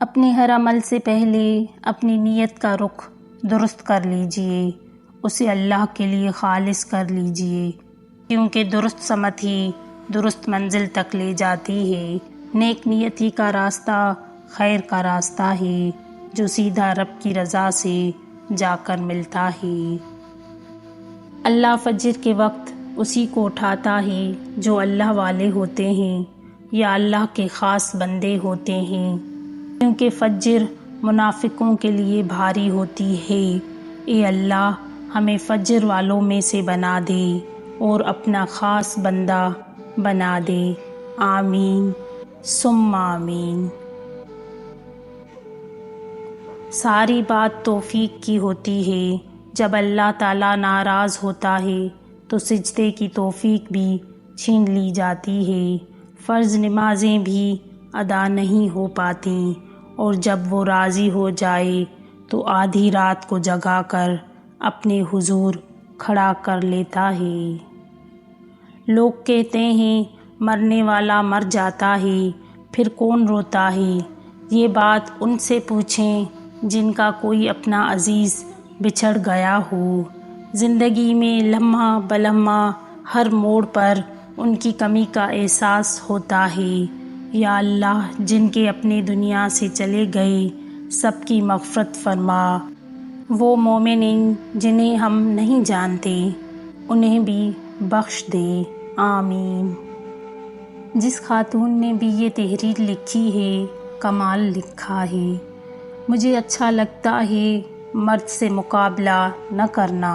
اپنے ہر عمل سے پہلے اپنی نیت کا رخ درست کر لیجئے، اسے اللہ کے لیے خالص کر لیجئے، کیونکہ درست سمت ہی درست منزل تک لے جاتی ہے۔ نیک نیت ہی کا راستہ خیر کا راستہ ہے، جو سیدھا رب کی رضا سے جا کر ملتا ہے۔ اللہ فجر کے وقت اسی کو اٹھاتا ہے جو اللہ والے ہوتے ہیں یا اللہ کے خاص بندے ہوتے ہیں، کیونکہ فجر منافقوں کے لیے بھاری ہوتی ہے۔ اے اللہ، ہمیں فجر والوں میں سے بنا دے اور اپنا خاص بندہ بنا دے، آمین ثم آمین۔ ساری بات توفیق کی ہوتی ہے۔ جب اللہ تعالیٰ ناراض ہوتا ہے تو سجدے کی توفیق بھی چھین لی جاتی ہے، فرض نمازیں بھی ادا نہیں ہو پاتیں، اور جب وہ راضی ہو جائے تو آدھی رات کو جگا کر اپنے حضور کھڑا کر لیتا ہے۔ لوگ کہتے ہیں مرنے والا مر جاتا ہے، پھر کون روتا ہے؟ یہ بات ان سے پوچھیں جن کا کوئی اپنا عزیز بچھڑ گیا ہو۔ زندگی میں لمحہ بلمحہ ہر موڑ پر ان کی کمی کا احساس ہوتا ہے۔ یا اللہ، جن کے اپنے دنیا سے چلے گئے سب کی مغفرت فرما، وہ مومنین جنہیں ہم نہیں جانتے انہیں بھی بخش دے، آمین۔ جس خاتون نے بھی یہ تحریر لکھی ہے، کمال لکھا ہے۔ مجھے اچھا لگتا ہے مرد سے مقابلہ نہ کرنا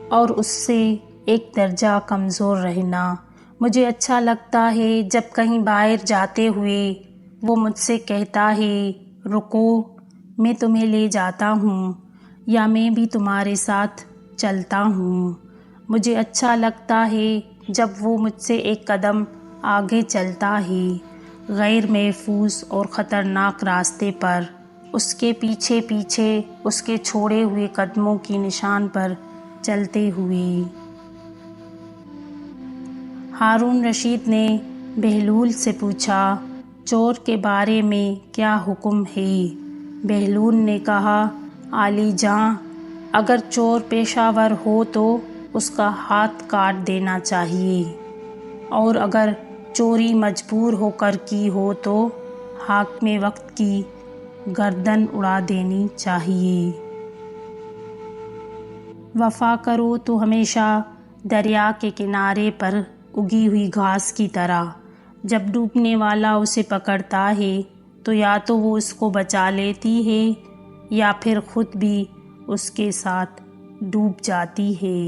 اور اس سے ایک درجہ کمزور رہنا۔ مجھے اچھا لگتا ہے جب کہیں باہر جاتے ہوئے وہ مجھ سے کہتا ہے رکو، میں تمہیں لے جاتا ہوں، یا میں بھی تمہارے ساتھ چلتا ہوں۔ مجھے اچھا لگتا ہے جب وہ مجھ سے ایک قدم آگے چلتا ہے، غیر محفوظ اور خطرناک راستے پر، اس کے پیچھے پیچھے اس کے چھوڑے ہوئے قدموں کی نشان پر چلتے ہوئے۔ ہارون رشید نے بہلول سے پوچھا، چور کے بارے میں کیا حکم ہے؟ بہلول نے کہا، عالی جاں، اگر چور پیشہ ور ہو تو اس کا ہاتھ کاٹ دینا چاہیے، اور اگر چوری مجبور ہو کر کی ہو تو حاکم وقت کی گردن اڑا دینی چاہیے۔ وفا کرو تو ہمیشہ دریا کے کنارے پر اگی ہوئی گھاس کی طرح، جب ڈوبنے والا اسے پکڑتا ہے تو یا تو وہ اس کو بچا لیتی ہے یا پھر خود بھی اس کے ساتھ ڈوب جاتی ہے۔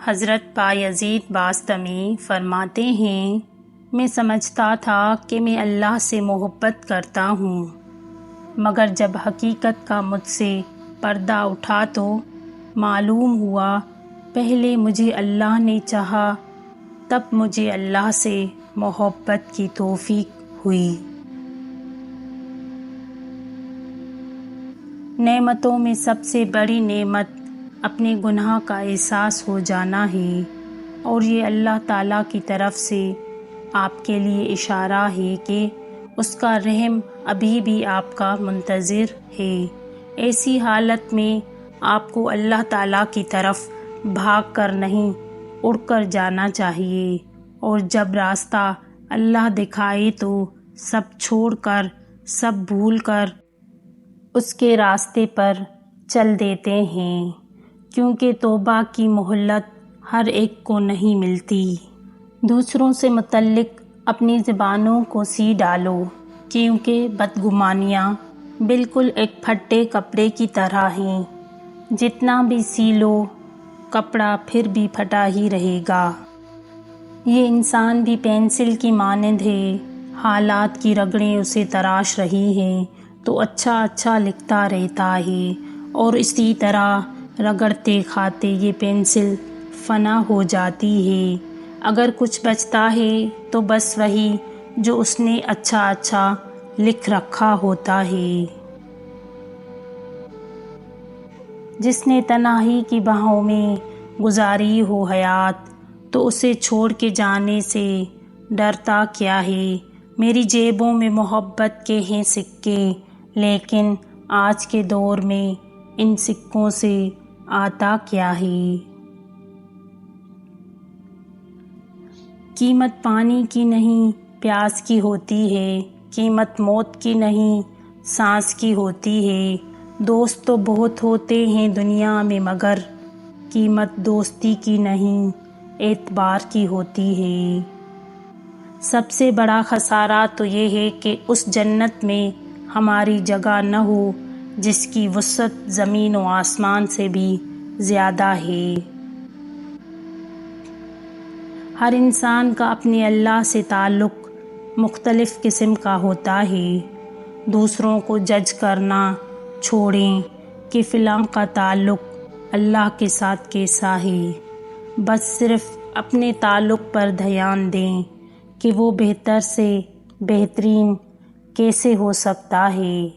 حضرت بایزید باستمی فرماتے ہیں، میں سمجھتا تھا کہ میں اللہ سے محبت کرتا ہوں، مگر جب حقیقت کا مجھ سے پردہ اٹھا تو معلوم ہوا پہلے مجھے اللہ نے چاہا، تب مجھے اللہ سے محبت کی توفیق ہوئی۔ نعمتوں میں سب سے بڑی نعمت اپنے گناہ کا احساس ہو جانا ہے، اور یہ اللہ تعالیٰ کی طرف سے آپ کے لیے اشارہ ہے کہ اس کا رحم ابھی بھی آپ کا منتظر ہے۔ ایسی حالت میں آپ کو اللہ تعالیٰ کی طرف بھاگ کر نہیں، اڑ کر جانا چاہیے، اور جب راستہ اللہ دکھائے تو سب چھوڑ کر، سب بھول کر اس کے راستے پر چل دیتے ہیں، کیونکہ توبہ کی مہلت ہر ایک کو نہیں ملتی۔ دوسروں سے متعلق اپنی زبانوں کو سی ڈالو، کیونکہ بدگمانیاں بالکل ایک پھٹے کپڑے کی طرح ہیں، جتنا بھی سی لو کپڑا پھر بھی پھٹا ہی رہے گا۔ یہ انسان بھی پینسل کی مانند ہے، حالات کی رگڑیں اسے تراش رہی ہیں تو اچھا اچھا لکھتا رہتا ہے، اور اسی طرح رگڑتے کھاتے یہ پینسل فنا ہو جاتی ہے۔ اگر کچھ بچتا ہے تو بس وہی جو اس نے اچھا اچھا لکھ رکھا ہوتا ہے۔ جس نے تنہائی کی بہاؤں میں گزاری ہو حیات، تو اسے چھوڑ کے جانے سے ڈرتا کیا ہے؟ میری جیبوں میں محبت کے ہیں سکے، لیکن آج کے دور میں ان سکوں سے آتا کیا ہے؟ قیمت پانی کی نہیں پیاس کی ہوتی ہے، قیمت موت کی نہیں سانس کی ہوتی ہے۔ دوست تو بہت ہوتے ہیں دنیا میں، مگر قیمت دوستی کی نہیں اعتبار کی ہوتی ہے۔ سب سے بڑا خسارہ تو یہ ہے کہ اس جنت میں ہماری جگہ نہ ہو جس کی وسعت زمین و آسمان سے بھی زیادہ ہے۔ ہر انسان کا اپنے اللہ سے تعلق مختلف قسم کا ہوتا ہے۔ دوسروں کو جج کرنا چھوڑیں کہ فلاں کا تعلق اللہ کے ساتھ کیسا ہے، بس صرف اپنے تعلق پر دھیان دیں کہ وہ بہتر سے بہترین کیسے ہو سکتا ہے۔